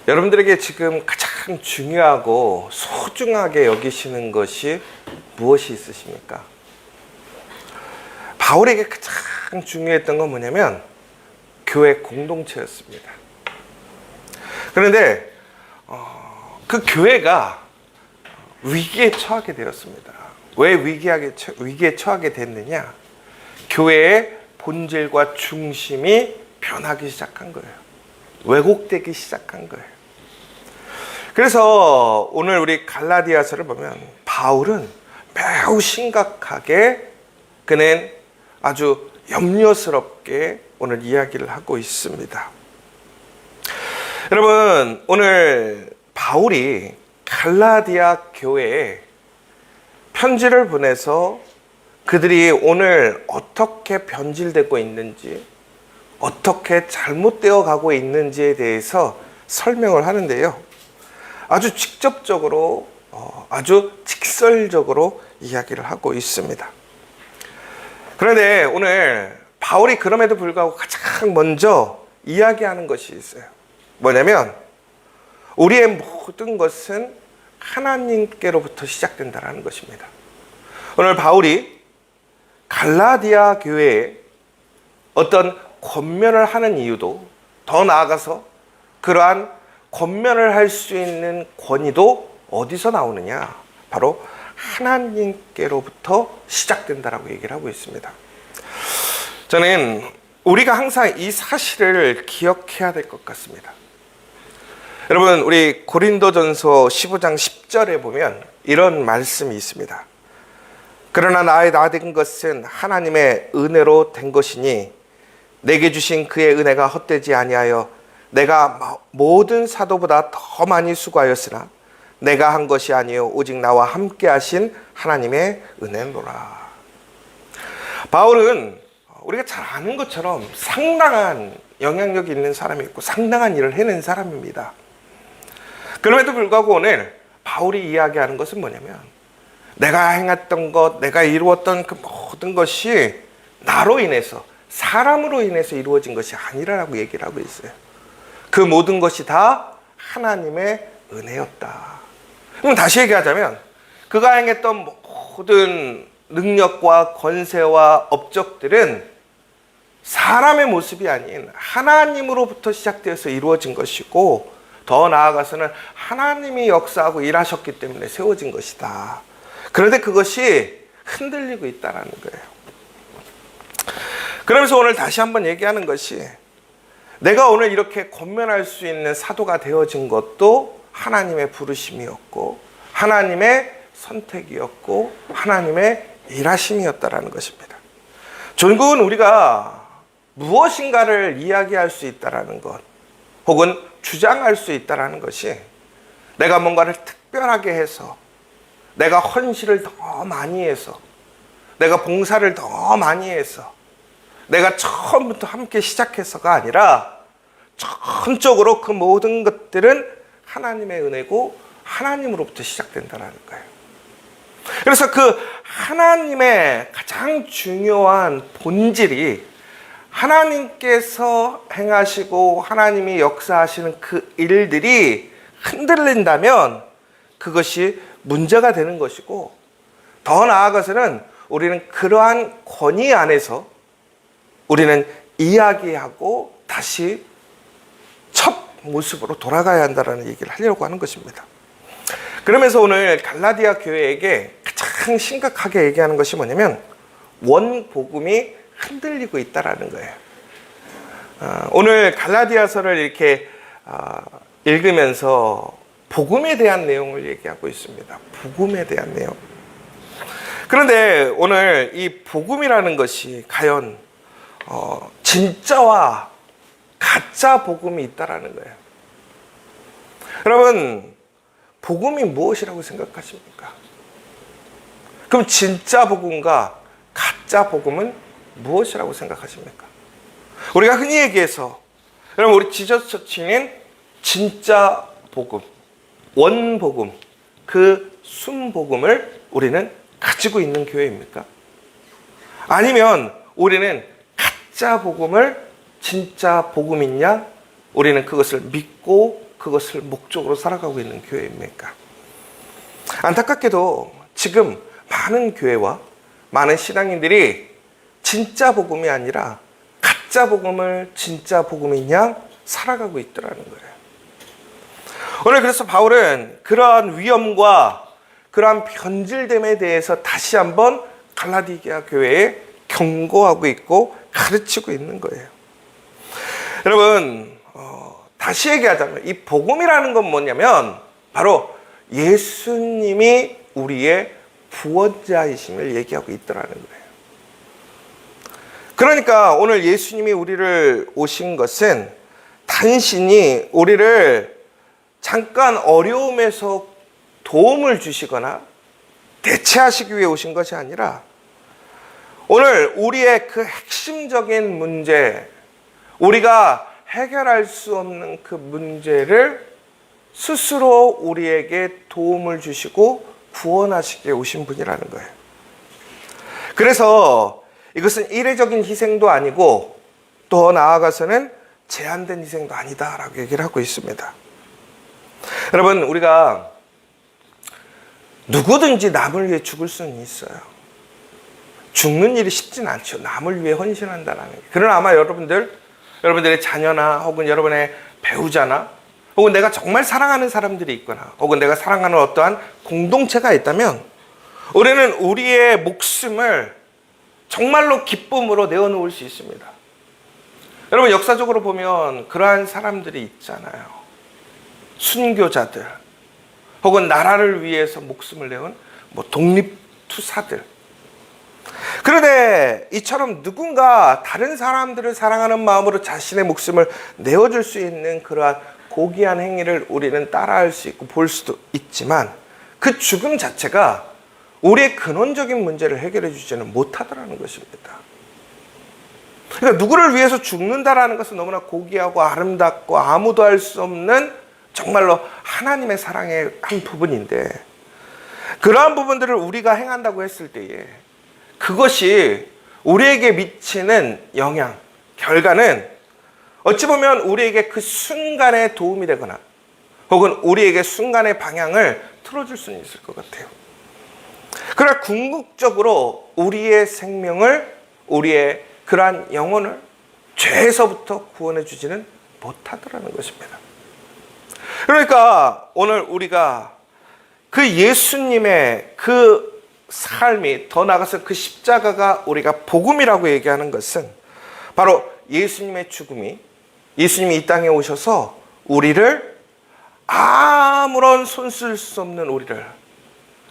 여러분들에게 지금 가장 중요하고 소중하게 여기시는 것이 무엇이 있으십니까? 바울에게 가장 중요했던 건 뭐냐면 교회 공동체였습니다. 그런데 그 교회가 위기에 처하게 되었습니다. 왜 위기에 처하게 됐느냐? 교회의 본질과 중심이 변하기 시작한 거예요. 왜곡되기 시작한 거예요. 그래서 오늘 우리 갈라디아서를 보면 바울은 매우 심각하게 그는 아주 염려스럽게 오늘 이야기를 하고 있습니다. 여러분, 오늘 바울이 갈라디아 교회에 편지를 보내서 그들이 오늘 어떻게 변질되고 있는지, 어떻게 잘못되어 가고 있는지에 대해서 설명을 하는데요. 아주 직접적으로, 아주 직설적으로 이야기를 하고 있습니다. 그런데 오늘 바울이 그럼에도 불구하고 가장 먼저 이야기하는 것이 있어요. 뭐냐면 우리의 모든 것은 하나님께로부터 시작된다는 것입니다. 오늘 바울이 갈라디아 교회에 어떤 권면을 하는 이유도, 더 나아가서 그러한 권면을 할 수 있는 권위도 어디서 나오느냐? 바로 하나님께로부터 시작된다라고 얘기를 하고 있습니다. 저는 우리가 항상 이 사실을 기억해야 될 것 같습니다. 여러분, 우리 고린도전서 15장 10절에 보면 이런 말씀이 있습니다. 그러나 나의 나된 것은 하나님의 은혜로 된 것이니 내게 주신 그의 은혜가 헛되지 아니하여 내가 모든 사도보다 더 많이 수고하였으나 내가 한 것이 아니요 오직 나와 함께 하신 하나님의 은혜노라. 바울은 우리가 잘 아는 것처럼 상당한 영향력이 있는 사람이 있고 상당한 일을 해낸 사람입니다. 그럼에도 불구하고 오늘 바울이 이야기하는 것은 뭐냐면 내가 행했던 것, 내가 이루었던 그 모든 것이 나로 인해서, 사람으로 인해서 이루어진 것이 아니라고 얘기를 하고 있어요. 그 모든 것이 다 하나님의 은혜였다. 그럼 다시 얘기하자면 그가 행했던 모든 능력과 권세와 업적들은 사람의 모습이 아닌 하나님으로부터 시작되어서 이루어진 것이고, 더 나아가서는 하나님이 역사하고 일하셨기 때문에 세워진 것이다. 그런데 그것이 흔들리고 있다는 거예요. 그러면서 오늘 다시 한번 얘기하는 것이, 내가 오늘 이렇게 권면할 수 있는 사도가 되어진 것도 하나님의 부르심이었고 하나님의 선택이었고 하나님의 일하심이었다라는 것입니다. 결국은 우리가 무엇인가를 이야기할 수 있다라는 것, 혹은 주장할 수 있다라는 것이 내가 뭔가를 특별하게 해서, 내가 헌신을 더 많이 해서, 내가 봉사를 더 많이 해서, 내가 처음부터 함께 시작해서가 아니라 전적으로 그 모든 것들은 하나님의 은혜고 하나님으로부터 시작된다는 거예요. 그래서 그 하나님의 가장 중요한 본질이 하나님께서 행하시고 하나님이 역사하시는 그 일들이 흔들린다면 그것이 문제가 되는 것이고, 더 나아가서는 우리는 그러한 권위 안에서 우리는 이야기하고 다시 첫 모습으로 돌아가야 한다는 얘기를 하려고 하는 것입니다. 그러면서 오늘 갈라디아 교회에게 가장 심각하게 얘기하는 것이 뭐냐면 원복음이 흔들리고 있다는 거예요. 오늘 갈라디아서를 이렇게 읽으면서 복음에 대한 내용을 얘기하고 있습니다. 복음에 대한 내용. 그런데 오늘 이 복음이라는 것이 과연 진짜와 가짜 복음이 있다라는 거예요. 여러분, 복음이 무엇이라고 생각하십니까? 그럼 진짜 복음과 가짜 복음은 무엇이라고 생각하십니까? 우리가 흔히 얘기해서, 여러분, 우리 지저스 처치는 진짜 복음, 원복음, 그 순복음을 우리는 가지고 있는 교회입니까? 아니면 우리는 가짜 복음을 진짜 복음이냐? 우리는 그것을 믿고 그것을 목적으로 살아가고 있는 교회입니까? 안타깝게도 지금 많은 교회와 많은 신앙인들이 진짜 복음이 아니라 가짜 복음을 진짜 복음인 양 살아가고 있더라는 거예요. 오늘 그래서 바울은 그러한 위험과 그러한 변질됨에 대해서 다시 한번 갈라디아 교회에 경고하고 있고 가르치고 있는 거예요. 여러분, 다시 얘기하자면 이 복음이라는 건 뭐냐면 바로 예수님이 우리의 구원자이심을 얘기하고 있더라는 거예요. 그러니까 오늘 예수님이 우리를 오신 것은 단순히 우리를 잠깐 어려움에서 도움을 주시거나 대체하시기 위해 오신 것이 아니라 오늘 우리의 그 핵심적인 문제, 우리가 해결할 수 없는 그 문제를 스스로 우리에게 도움을 주시고 구원하시기에 오신 분이라는 거예요. 그래서 이것은 이례적인 희생도 아니고 더 나아가서는 제한된 희생도 아니다라고 얘기를 하고 있습니다. 여러분, 우리가 누구든지 남을 위해 죽을 수는 있어요. 죽는 일이 쉽진 않죠. 남을 위해 헌신한다라는 게. 그러나 아마 여러분들의 자녀나 혹은 여러분의 배우자나 혹은 내가 정말 사랑하는 사람들이 있거나 혹은 내가 사랑하는 어떠한 공동체가 있다면 우리는 우리의 목숨을 정말로 기쁨으로 내어놓을 수 있습니다. 여러분, 역사적으로 보면 그러한 사람들이 있잖아요. 순교자들 혹은 나라를 위해서 목숨을 내온 독립투사들. 그런데 이처럼 누군가 다른 사람들을 사랑하는 마음으로 자신의 목숨을 내어줄 수 있는 그러한 고귀한 행위를 우리는 따라할 수 있고 볼 수도 있지만 그 죽음 자체가 우리의 근원적인 문제를 해결해 주지는 못하더라는 것입니다. 그러니까 누구를 위해서 죽는다라는 것은 너무나 고귀하고 아름답고 아무도 할 수 없는 정말로 하나님의 사랑의 한 부분인데 그러한 부분들을 우리가 행한다고 했을 때에 그것이 우리에게 미치는 영향, 결과는 어찌 보면 우리에게 그 순간에 도움이 되거나 혹은 우리에게 순간의 방향을 틀어줄 수는 있을 것 같아요. 그러나 궁극적으로 우리의 생명을, 우리의 그러한 영혼을 죄에서부터 구원해 주지는 못하더라는 것입니다. 그러니까 오늘 우리가 그 예수님의 그 삶이, 더 나아가서 그 십자가가 우리가 복음이라고 얘기하는 것은 바로 예수님의 죽음이, 예수님이 이 땅에 오셔서 우리를, 아무런 손 쓸 수 없는 우리를,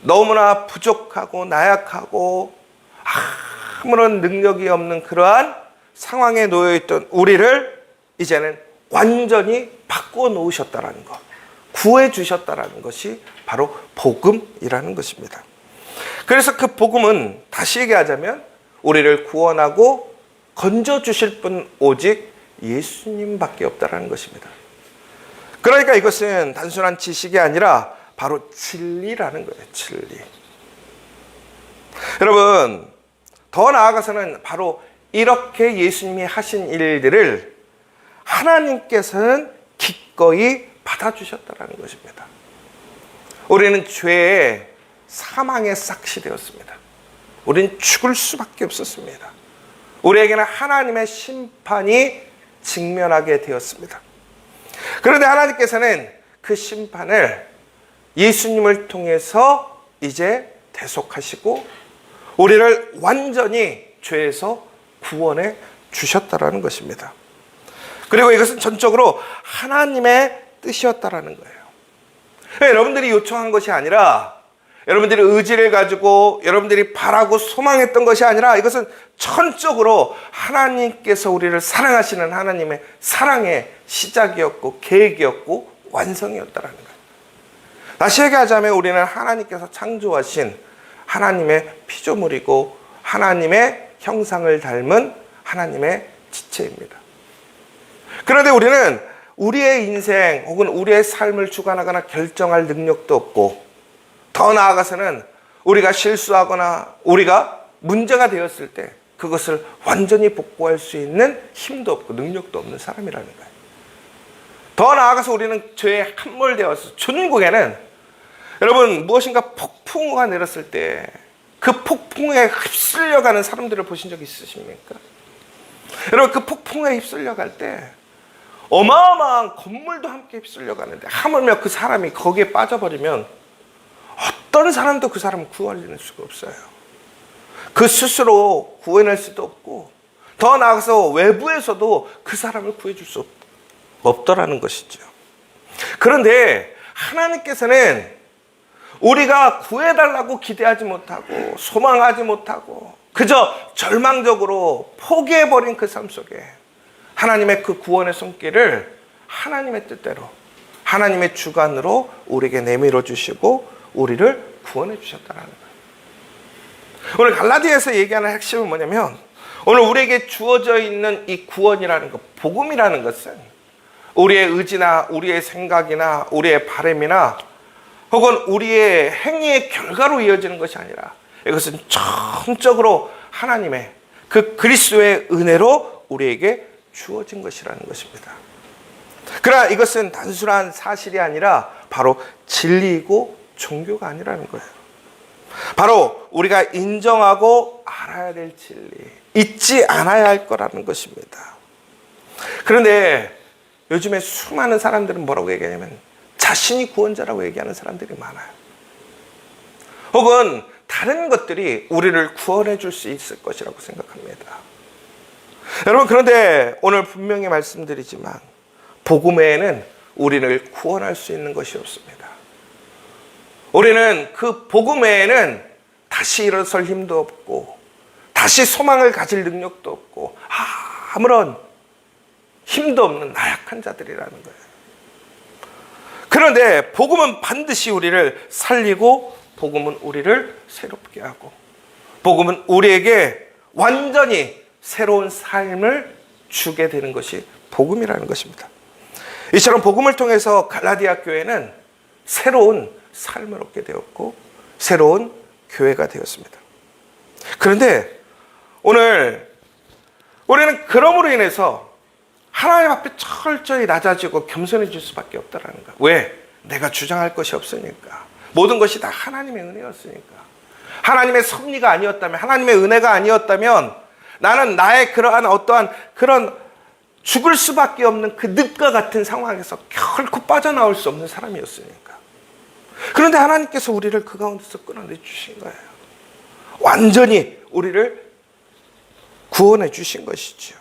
너무나 부족하고 나약하고 아무런 능력이 없는 그러한 상황에 놓여있던 우리를 이제는 완전히 바꾸어 놓으셨다라는 것, 구해 주셨다라는 것이 바로 복음이라는 것입니다. 그래서 그 복음은 다시 얘기하자면 우리를 구원하고 건져 주실 분 오직 예수님밖에 없다라는 것입니다. 그러니까 이것은 단순한 지식이 아니라 바로 진리라는 거예요. 진리. 여러분, 더 나아가서는 바로 이렇게 예수님이 하신 일들을 하나님께서는 기꺼이 받아주셨다는 것입니다. 우리는 죄의 사망의 싹이 되었습니다. 우리는 죽을 수밖에 없었습니다. 우리에게는 하나님의 심판이 직면하게 되었습니다. 그런데 하나님께서는 그 심판을 예수님을 통해서 이제 대속하시고 우리를 완전히 죄에서 구원해 주셨다라는 것입니다. 그리고 이것은 전적으로 하나님의 뜻이었다라는 거예요. 여러분들이 요청한 것이 아니라, 여러분들이 의지를 가지고 여러분들이 바라고 소망했던 것이 아니라, 이것은 천적으로 하나님께서 우리를 사랑하시는 하나님의 사랑의 시작이었고 계획이었고 완성이었다라는 거예요. 다시 얘기하자면 우리는 하나님께서 창조하신 하나님의 피조물이고 하나님의 형상을 닮은 하나님의 지체입니다. 그런데 우리는 우리의 인생 혹은 우리의 삶을 주관하거나 결정할 능력도 없고, 더 나아가서는 우리가 실수하거나 우리가 문제가 되었을 때 그것을 완전히 복구할 수 있는 힘도 없고 능력도 없는 사람이라는 거예요. 더 나아가서 우리는 죄에 함몰되어서 천국에는 여러분 무엇인가 폭풍우가 내렸을 때 그 폭풍에 휩쓸려가는 사람들을 보신 적 있으십니까? 여러분 그 폭풍에 휩쓸려갈 때 어마어마한 건물도 함께 휩쓸려가는데 하물며 그 사람이 거기에 빠져버리면 어떤 사람도 그 사람을 구원할 수가 없어요. 그 스스로 구해낼 수도 없고 더 나아가서 외부에서도 그 사람을 구해줄 수 없더라는 것이죠. 그런데 하나님께서는 우리가 구해달라고 기대하지 못하고 소망하지 못하고 그저 절망적으로 포기해버린 그 삶 속에 하나님의 그 구원의 손길을 하나님의 뜻대로 하나님의 주관으로 우리에게 내밀어 주시고 우리를 구원해 주셨다는 거예요. 오늘 갈라디아에서 얘기하는 핵심은 뭐냐면 오늘 우리에게 주어져 있는 이 구원이라는 것, 복음이라는 것은 우리의 의지나 우리의 생각이나 우리의 바람이나 혹은 우리의 행위의 결과로 이어지는 것이 아니라 이것은 전적으로 하나님의 그 그리스도의 은혜로 우리에게 주어진 것이라는 것입니다. 그러나 이것은 단순한 사실이 아니라 바로 진리이고 종교가 아니라는 거예요. 바로 우리가 인정하고 알아야 될 진리, 잊지 않아야 할 거라는 것입니다. 그런데 요즘에 수많은 사람들은 뭐라고 얘기하냐면 자신이 구원자라고 얘기하는 사람들이 많아요. 혹은 다른 것들이 우리를 구원해 줄 수 있을 것이라고 생각합니다. 여러분 그런데 오늘 분명히 말씀드리지만 복음 외에는 우리를 구원할 수 있는 것이 없습니다. 우리는 그 복음 외에는 다시 일어설 힘도 없고 다시 소망을 가질 능력도 없고 아무런 힘도 없는 나약한 자들이라는 거예요. 그런데 복음은 반드시 우리를 살리고 복음은 우리를 새롭게 하고 복음은 우리에게 완전히 새로운 삶을 주게 되는 것이 복음이라는 것입니다. 이처럼 복음을 통해서 갈라디아 교회는 새로운 삶을 얻게 되었고 새로운 교회가 되었습니다. 그런데 오늘 우리는 그럼으로 인해서 하나님 앞에 철저히 낮아지고 겸손해질 수밖에 없다는 거야. 왜? 내가 주장할 것이 없으니까. 모든 것이 다 하나님의 은혜였으니까. 하나님의 섭리가 아니었다면, 하나님의 은혜가 아니었다면 나는 나의 그러한 어떠한 그런 죽을 수밖에 없는 그 늪과 같은 상황에서 결코 빠져나올 수 없는 사람이었으니까. 그런데 하나님께서 우리를 그 가운데서 끌어내 주신 거예요. 완전히 우리를 구원해 주신 것이죠.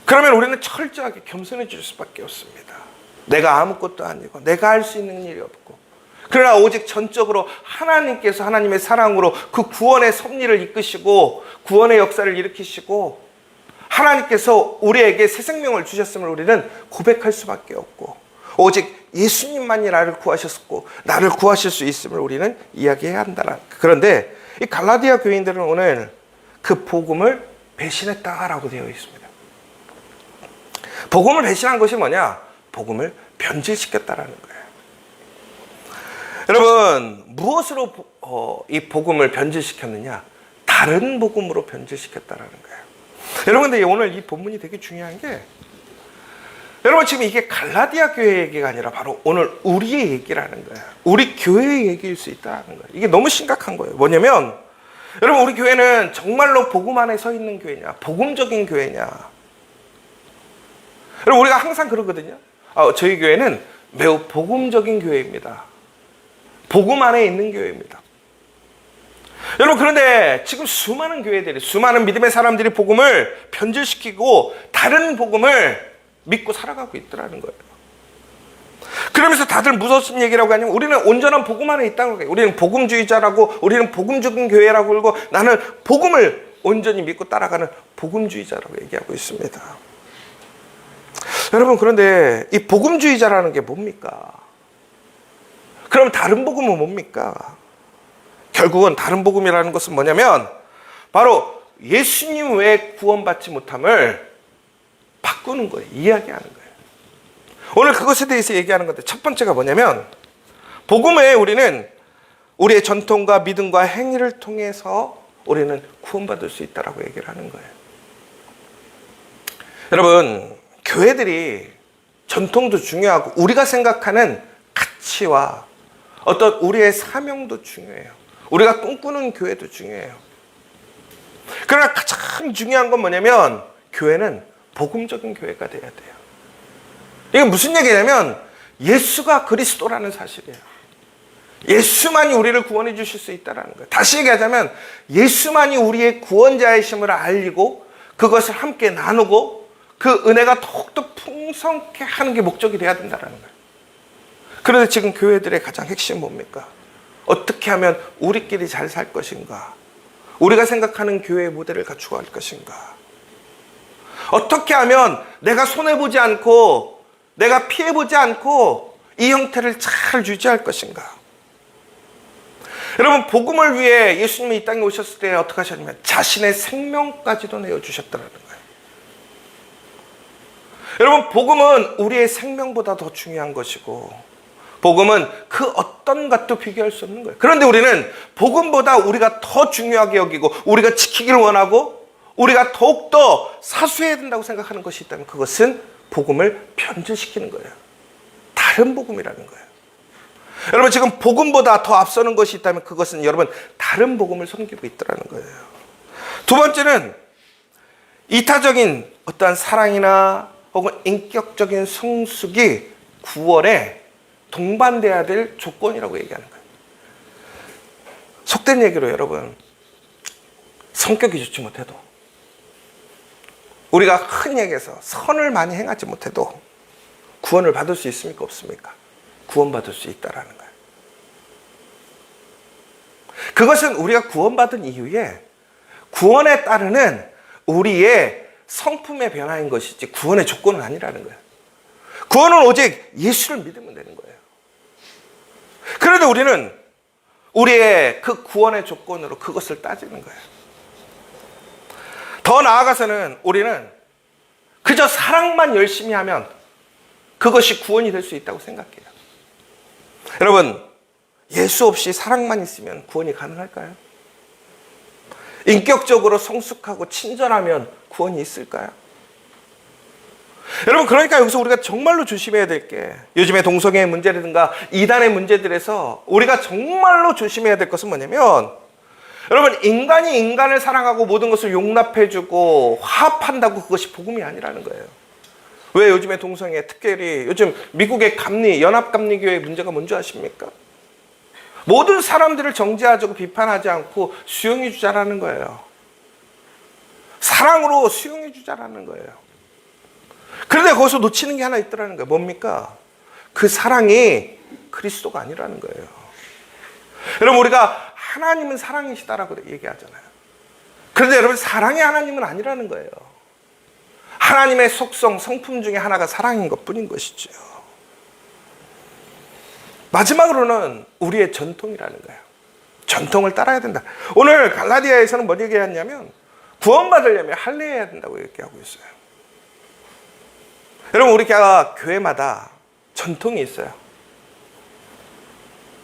그러면 우리는 철저하게 겸손해질 수밖에 없습니다. 내가 아무것도 아니고 내가 할 수 있는 일이 없고 그러나 오직 전적으로 하나님께서 하나님의 사랑으로 그 구원의 섭리를 이끄시고 구원의 역사를 일으키시고 하나님께서 우리에게 새 생명을 주셨음을 우리는 고백할 수밖에 없고 오직 예수님만이 나를 구하셨고 나를 구하실 수 있음을 우리는 이야기해야 한다. 그런데 이 갈라디아 교인들은 오늘 그 복음을 배신했다라고 되어 있습니다. 복음을 배신한 것이 뭐냐? 복음을 변질시켰다라는 거예요. 여러분 무엇으로 이 복음을 변질시켰느냐? 다른 복음으로 변질시켰다라는 거예요. 여러분 근데 오늘 이 본문이 되게 중요한 게 여러분 지금 이게 갈라디아 교회 얘기가 아니라 바로 오늘 우리의 얘기라는 거예요. 우리 교회의 얘기일 수 있다는 거예요. 이게 너무 심각한 거예요. 뭐냐면 여러분 우리 교회는 정말로 복음 안에 서 있는 교회냐? 복음적인 교회냐? 여러분 우리가 항상 그러거든요. 저희 교회는 매우 복음적인 교회입니다. 복음 안에 있는 교회입니다. 여러분 그런데 지금 수많은 교회들이 수많은 믿음의 사람들이 복음을 변질시키고 다른 복음을 믿고 살아가고 있더라는 거예요. 그러면서 다들 무슨 얘기라고 하냐면 우리는 온전한 복음 안에 있다고 해요. 우리는 복음주의자라고 우리는 복음적인 교회라고 그러고 나는 복음을 온전히 믿고 따라가는 복음주의자라고 얘기하고 있습니다. 여러분 그런데 이 복음주의자라는 게 뭡니까? 그럼 다른 복음은 뭡니까? 결국은 다른 복음이라는 것은 뭐냐면 바로 예수님 외에 구원받지 못함을 바꾸는 거예요. 이야기하는 거예요. 오늘 그것에 대해서 얘기하는 건데 첫 번째가 뭐냐면 복음 외에 우리는 우리의 전통과 믿음과 행위를 통해서 우리는 구원받을 수 있다라고 얘기를 하는 거예요. 여러분 교회들이 전통도 중요하고 우리가 생각하는 가치와 어떤 우리의 사명도 중요해요. 우리가 꿈꾸는 교회도 중요해요. 그러나 가장 중요한 건 뭐냐면 교회는 복음적인 교회가 돼야 돼요. 이게 무슨 얘기냐면 예수가 그리스도라는 사실이에요. 예수만이 우리를 구원해 주실 수 있다는 거예요. 다시 얘기하자면 예수만이 우리의 구원자이심을 알리고 그것을 함께 나누고 그 은혜가 더욱더 풍성케 하는 게 목적이 돼야 된다는 거예요. 그런데 지금 교회들의 가장 핵심은 뭡니까? 어떻게 하면 우리끼리 잘 살 것인가? 우리가 생각하는 교회의 모델을 갖추고 갈 것인가? 어떻게 하면 내가 손해보지 않고 내가 피해보지 않고 이 형태를 잘 유지할 것인가? 여러분, 복음을 위해 예수님이 이 땅에 오셨을 때 어떻게 하셨냐면 자신의 생명까지도 내어주셨다는 거예요. 여러분, 복음은 우리의 생명보다 더 중요한 것이고 복음은 그 어떤 것도 비교할 수 없는 거예요. 그런데 우리는 복음보다 우리가 더 중요하게 여기고 우리가 지키기를 원하고 우리가 더욱더 사수해야 된다고 생각하는 것이 있다면 그것은 복음을 변질시키는 거예요. 다른 복음이라는 거예요. 여러분, 지금 복음보다 더 앞서는 것이 있다면 그것은 여러분 다른 복음을 섬기고 있다는 거예요. 두 번째는 이타적인 어떠한 사랑이나 혹은 인격적인 성숙이 구원에 동반돼야 될 조건이라고 얘기하는 거예요. 속된 얘기로 여러분, 성격이 좋지 못해도 우리가 흔히 얘기해서 선을 많이 행하지 못해도 구원을 받을 수 있습니까? 없습니까? 구원받을 수 있다라는 거예요. 그것은 우리가 구원받은 이후에 구원에 따르는 우리의 성품의 변화인 것이지 구원의 조건은 아니라는 거예요. 구원은 오직 예수를 믿으면 되는 거예요. 그런데 우리는 우리의 그 구원의 조건으로 그것을 따지는 거예요. 더 나아가서는 우리는 그저 사랑만 열심히 하면 그것이 구원이 될 수 있다고 생각해요. 여러분, 예수 없이 사랑만 있으면 구원이 가능할까요? 인격적으로 성숙하고 친절하면 구원이 있을까요? 여러분, 그러니까 여기서 우리가 정말로 조심해야 될 게 요즘의 동성애의 문제라든가 이단의 문제들에서 우리가 정말로 조심해야 될 것은 뭐냐면 여러분, 인간이 인간을 사랑하고 모든 것을 용납해주고 화합한다고 그것이 복음이 아니라는 거예요. 왜 요즘의 동성애, 특별히 요즘 미국의 감리, 연합감리교회의 문제가 뭔지 아십니까? 모든 사람들을 정죄하지 비판하지 않고 수용해 주자라는 거예요. 사랑으로 수용해 주자라는 거예요. 그런데 거기서 놓치는 게 하나 있더라는 거예요. 뭡니까? 그 사랑이 그리스도가 아니라는 거예요. 여러분, 우리가 하나님은 사랑이시다라고 얘기하잖아요. 그런데 여러분, 사랑의 하나님은 아니라는 거예요. 하나님의 속성, 성품 중에 하나가 사랑인 것뿐인 것이죠. 마지막으로는 우리의 전통이라는 거예요. 전통을 따라야 된다. 오늘 갈라디아에서는 뭐 얘기했냐면 구원받으려면 할례해야 된다고 얘기하고 있어요. 여러분, 우리 교회마다 전통이 있어요.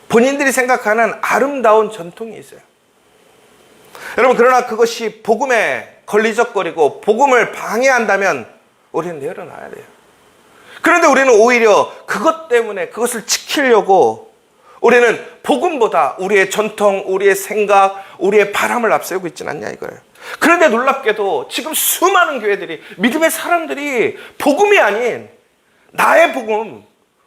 본인들이 생각하는 아름다운 전통이 있어요. 여러분, 그러나 그것이 복음에 걸리적거리고 복음을 방해한다면 우리는 내려놔야 돼요. 그런데 우리는 오히려 그것 때문에 그것을 지키려고 우리는 복음보다 우리의 전통, 우리의 생각, 우리의 바람을 앞세우고 있지는 않냐 이거예요. 그런데 놀랍게도 지금 수많은 교회들이, 믿음의 사람들이 복음이 아닌 나의 복음,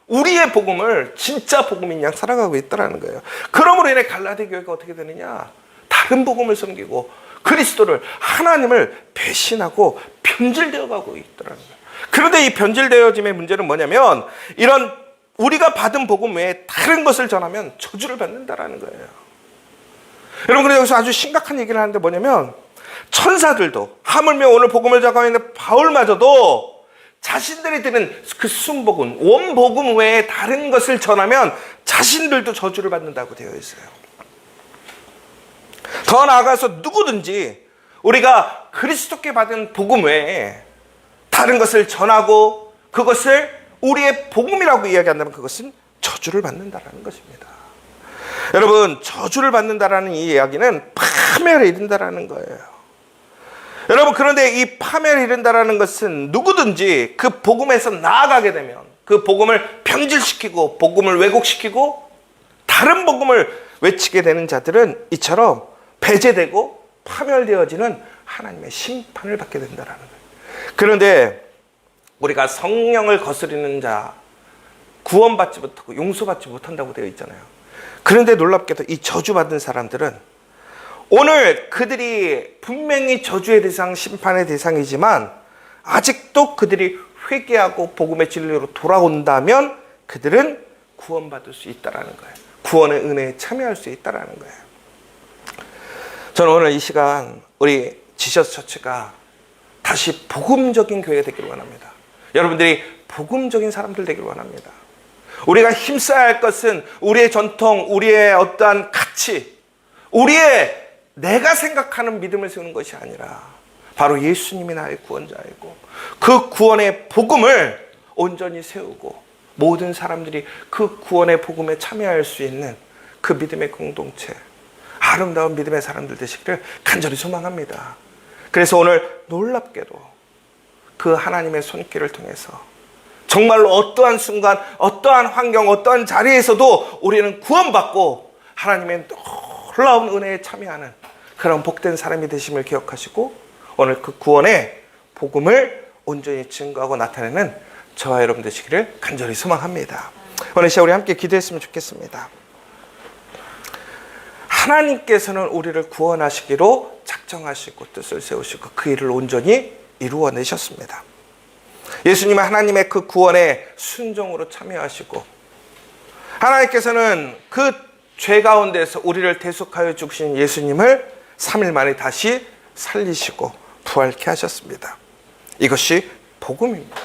우리의 복음을 진짜 복음인 양 살아가고 있다는 거예요. 그러므로 인해 갈라디 교회가 어떻게 되느냐? 다른 복음을 섬기고 그리스도를, 하나님을 배신하고 변질되어 가고 있다는 거예요. 그런데 이 변질되어짐의 문제는 뭐냐면 이런 우리가 받은 복음 외에 다른 것을 전하면 저주를 받는다라는 거예요. 여러분, 그래서 여기서 아주 심각한 얘기를 하는데 뭐냐면 천사들도, 하물며 오늘 복음을 전하고 있는 바울마저도 자신들이 드는 그 순복음, 원복음 외에 다른 것을 전하면 자신들도 저주를 받는다고 되어 있어요. 더 나아가서 누구든지 우리가 그리스도께 받은 복음 외에 다른 것을 전하고 그것을 우리의 복음이라고 이야기한다면 그것은 저주를 받는다라는 것입니다. 여러분, 저주를 받는다라는 이 이야기는 파멸에 이른다라는 거예요. 여러분, 그런데 이 파멸을 이룬다라는 것은 누구든지 그 복음에서 나아가게 되면, 그 복음을 변질시키고 복음을 왜곡시키고 다른 복음을 외치게 되는 자들은 이처럼 배제되고 파멸되어지는 하나님의 심판을 받게 된다라는 거예요. 그런데 우리가 성령을 거스르는 자, 구원받지 못하고 용서받지 못한다고 되어 있잖아요. 그런데 놀랍게도 이 저주받은 사람들은 오늘 그들이 분명히 저주의 대상, 심판의 대상이지만 아직도 그들이 회개하고 복음의 진리로 돌아온다면 그들은 구원받을 수 있다라는 거예요. 구원의 은혜에 참여할 수 있다라는 거예요. 저는 오늘 이 시간 우리 지저스 처치가 다시 복음적인 교회가 되기를 원합니다. 여러분들이 복음적인 사람들 되기를 원합니다. 우리가 힘써야 할 것은 우리의 전통, 우리의 어떠한 가치, 우리의 내가 생각하는 믿음을 세우는 것이 아니라 바로 예수님이 나의 구원자이고 그 구원의 복음을 온전히 세우고 모든 사람들이 그 구원의 복음에 참여할 수 있는 그 믿음의 공동체, 아름다운 믿음의 사람들 되시기를 간절히 소망합니다. 그래서 오늘 놀랍게도 그 하나님의 손길을 통해서 정말로 어떠한 순간, 어떠한 환경, 어떠한 자리에서도 우리는 구원받고 하나님의 놀라운 은혜에 참여하는 그런 복된 사람이 되심을 기억하시고 오늘 그 구원의 복음을 온전히 증거하고 나타내는 저와 여러분 되시기를 간절히 소망합니다. 오늘 시간 우리 함께 기도했으면 좋겠습니다. 하나님께서는 우리를 구원하시기로 작정하시고 뜻을 세우시고 그 일을 온전히 이루어내셨습니다. 예수님은 하나님의 그 구원에 순종으로 참여하시고 하나님께서는 그 죄 가운데서 우리를 대속하여 죽으신 예수님을 3일 만에 다시 살리시고 부활케 하셨습니다. 이것이 복음입니다.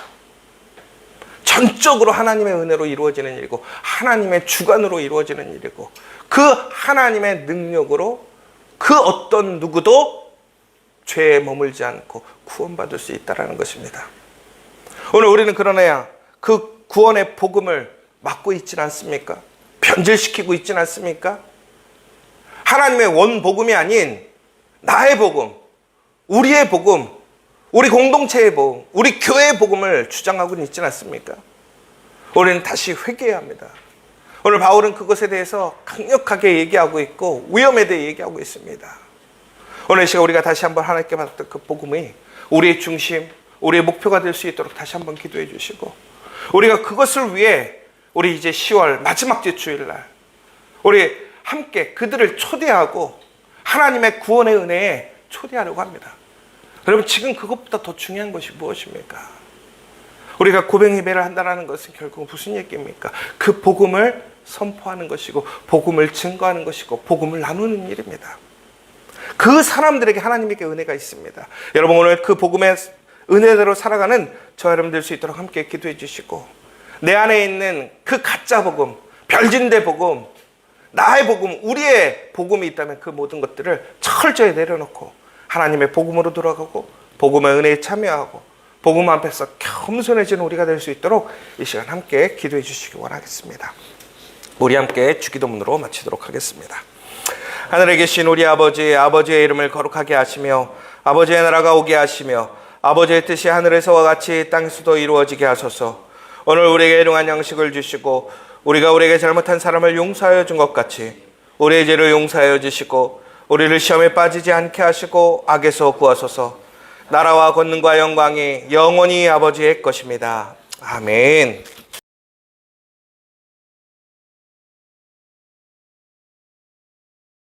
전적으로 하나님의 은혜로 이루어지는 일이고 하나님의 주관으로 이루어지는 일이고 그 하나님의 능력으로 그 어떤 누구도 죄에 머물지 않고 구원받을 수 있다는 것입니다. 오늘 우리는 그러나 그 구원의 복음을 막고 있지는 않습니까? 변질시키고 있지는 않습니까? 하나님의 원복음이 아닌 나의 복음, 우리의 복음, 우리 공동체의 복음, 우리 교회의 복음을 주장하고는 있지는 않습니까? 우리는 다시 회개해야 합니다. 오늘 바울은 그것에 대해서 강력하게 얘기하고 있고 위험에 대해 얘기하고 있습니다. 오늘 시간 우리가 다시 한번 하나님께 받았던 그 복음이 우리의 중심, 우리의 목표가 될 수 있도록 다시 한번 기도해 주시고 우리가 그것을 위해 우리 이제 10월 마지막 주 주일날 우리 함께 그들을 초대하고 하나님의 구원의 은혜에 초대하려고 합니다. 여러분 지금 그것보다 더 중요한 것이 무엇입니까? 우리가 고백 예배를 한다는 것은 결국 무슨 얘기입니까? 그 복음을 선포하는 것이고 복음을 증거하는 것이고 복음을 나누는 일입니다. 그 사람들에게 하나님에게 은혜가 있습니다. 여러분 오늘 그 복음의 은혜대로 살아가는 저 여러분 될 수 있도록 함께 기도해 주시고 내 안에 있는 그 가짜 복음, 별진대 복음, 나의 복음, 우리의 복음이 있다면 그 모든 것들을 철저히 내려놓고 하나님의 복음으로 돌아가고 복음의 은혜에 참여하고 복음 앞에서 겸손해지는 우리가 될 수 있도록 이 시간 함께 기도해 주시기 원하겠습니다. 우리 함께 주기도문으로 마치도록 하겠습니다. 하늘에 계신 우리 아버지, 아버지의 이름을 거룩하게 하시며 아버지의 나라가 오게 하시며 아버지의 뜻이 하늘에서와 같이 땅에서도 이루어지게 하소서. 오늘 우리에게 일용할 양식을 주시고 우리가 우리에게 잘못한 사람을 용서하여 준 것 같이 우리의 죄를 용서하여 주시고 우리를 시험에 빠지지 않게 하시고 악에서 구하소서. 나라와 권능과 영광이 영원히 아버지의 것입니다. 아멘.